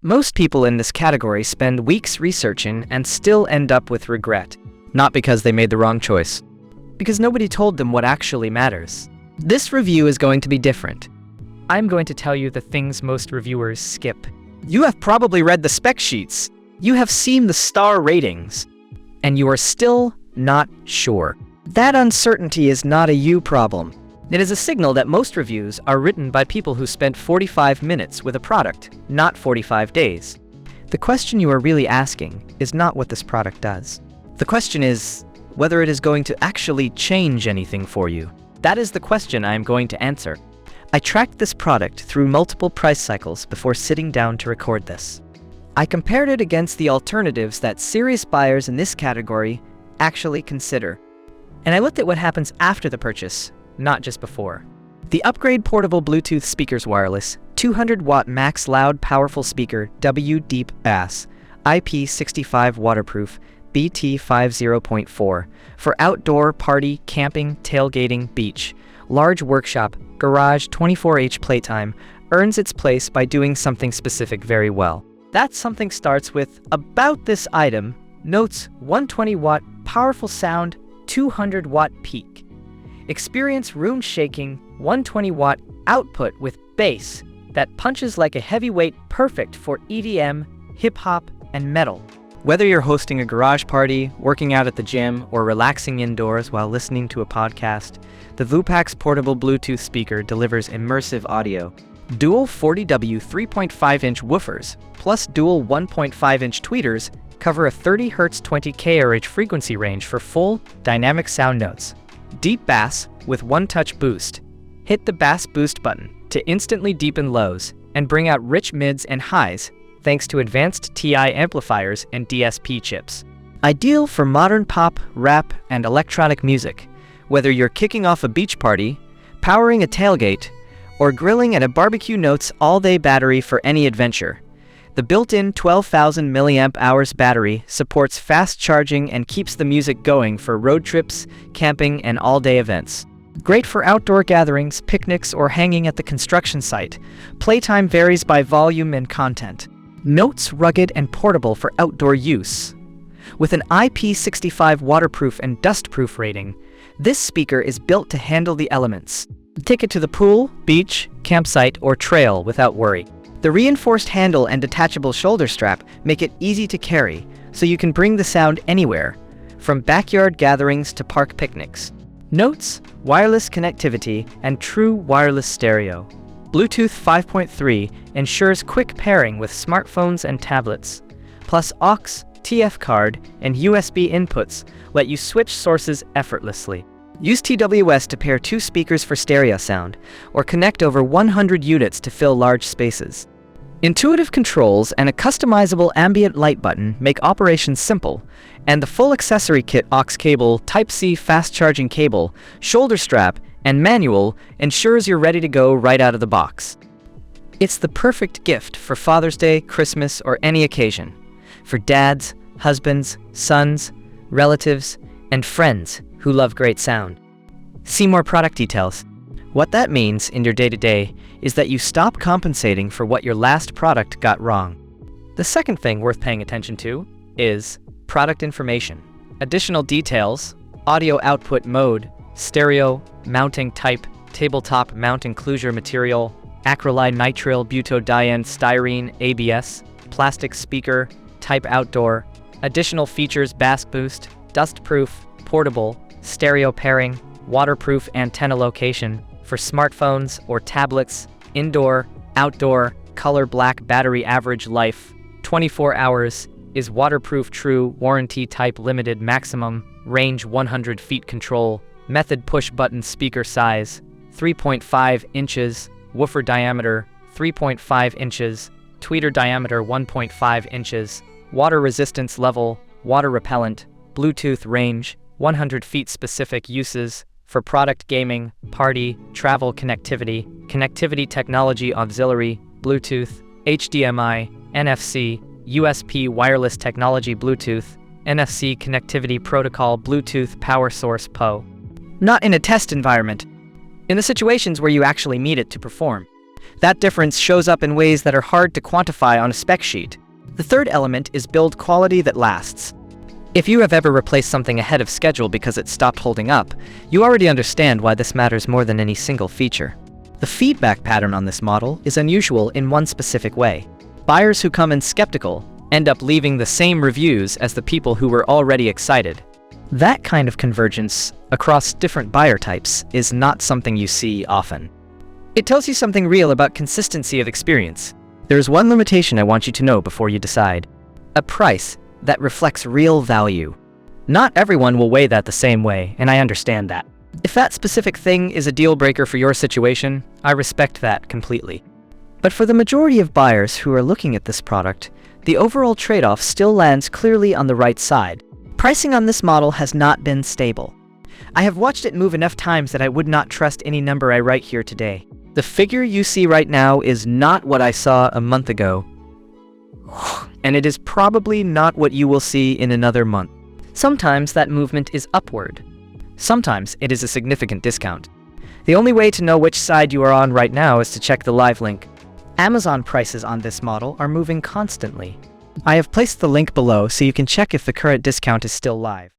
Most people in this category spend weeks researching and still end up with regret. Not because they made the wrong choice, because nobody told them what actually matters. This review is going to be different. I'm going to tell you the things most reviewers skip. You have probably read the spec sheets. You have seen the star ratings. And you are still not sure. That uncertainty is not a you problem. It is a signal that most reviews are written by people who spent 45 minutes with a product, not 45 days. The question you are really asking is not what this product does. The question is whether it is going to actually change anything for you. That is the question I am going to answer. I tracked this product through multiple price cycles before sitting down to record this. I compared it against the alternatives that serious buyers in this category actually consider. And I looked at what happens after the purchase, not just before. The Upgrade Portable Bluetooth Speakers Wireless 200-watt max loud powerful speaker W Deep Bass IP65 waterproof BT50.4 for outdoor, party, camping, tailgating, beach, large workshop, garage, 24H playtime earns its place by doing something specific very well. That something starts with about this item notes 120-watt powerful sound, 200-watt peak. Experience room-shaking 120-watt output with bass that punches like a heavyweight, perfect for EDM, hip-hop, and metal. Whether you're hosting a garage party, working out at the gym, or relaxing indoors while listening to a podcast, the Vupax portable Bluetooth speaker delivers immersive audio. Dual 40W 3.5-inch woofers plus dual 1.5-inch tweeters cover a 30 Hz 20 kHz frequency range for full, dynamic sound notes. Deep bass with one-touch boost. Hit the bass boost button to instantly deepen lows and bring out rich mids and highs thanks to advanced TI amplifiers and DSP chips. Ideal for modern pop, rap, and electronic music, whether you're kicking off a beach party, powering a tailgate, or grilling at a barbecue. Notes all-day battery for any adventure. The built-in 12,000 mAh battery supports fast charging and keeps the music going for road trips, camping, and all-day events. Great for outdoor gatherings, picnics, or hanging at the construction site. Playtime varies by volume and content. Notes rugged and portable for outdoor use. With an IP65 waterproof and dustproof rating, this speaker is built to handle the elements. Take it to the pool, beach, campsite, or trail without worry. The reinforced handle and detachable shoulder strap make it easy to carry, so you can bring the sound anywhere, from backyard gatherings to park picnics. Notes, wireless connectivity, and true wireless stereo. Bluetooth 5.3 ensures quick pairing with smartphones and tablets. Plus aux, TF card, and USB inputs let you switch sources effortlessly. Use TWS to pair two speakers for stereo sound, or connect over 100 units to fill large spaces. Intuitive controls and a customizable ambient light button make operations simple, and the full accessory kit aux cable, Type-C fast charging cable, shoulder strap, and manual ensures you're ready to go right out of the box. It's the perfect gift for Father's Day, Christmas, or any occasion. For dads, husbands, sons, relatives, and friends who love great sound. See more product details. What that means in your day-to-day is that you stop compensating for what your last product got wrong. The second thing worth paying attention to is product information. Additional details, audio output mode, stereo, mounting type, tabletop mount enclosure material, acrylic nitrile butadiene styrene ABS, plastic speaker, type outdoor, additional features bass boost, dustproof, portable, stereo pairing, waterproof antenna location for smartphones or tablets, indoor, outdoor, color black battery average life, 24 hours, is waterproof true warranty type limited maximum, range 100 feet control, method push button speaker size, 3.5 inches, woofer diameter, 3.5 inches, tweeter diameter 1.5 inches, water resistance level, water repellent, Bluetooth range, 100 feet specific uses, for product gaming, party, travel connectivity, connectivity technology auxiliary, Bluetooth, HDMI, NFC, USB wireless technology Bluetooth, NFC connectivity protocol Bluetooth power source PoE. Not in a test environment. In the situations where you actually need it to perform. That difference shows up in ways that are hard to quantify on a spec sheet. The third element is build quality that lasts. If you have ever replaced something ahead of schedule because it stopped holding up, you already understand why this matters more than any single feature. The feedback pattern on this model is unusual in one specific way. Buyers who come in skeptical end up leaving the same reviews as the people who were already excited. That kind of convergence across different buyer types is not something you see often. It tells you something real about consistency of experience. There's one limitation I want you to know before you decide. A price that reflects real value. Not everyone will weigh that the same way, and I understand that. If that specific thing is a deal breaker for your situation, I respect that completely. But for the majority of buyers who are looking at this product, the overall trade-off still lands clearly on the right side. Pricing on this model has not been stable. I have watched it move enough times that I would not trust any number I write here today. The figure you see right now is not what I saw a month ago, and it is probably not what you will see in another month. Sometimes that movement is upward. Sometimes it is a significant discount. The only way to know which side you are on right now is to check the live link. Amazon prices on this model are moving constantly. I have placed the link below so you can check if the current discount is still live.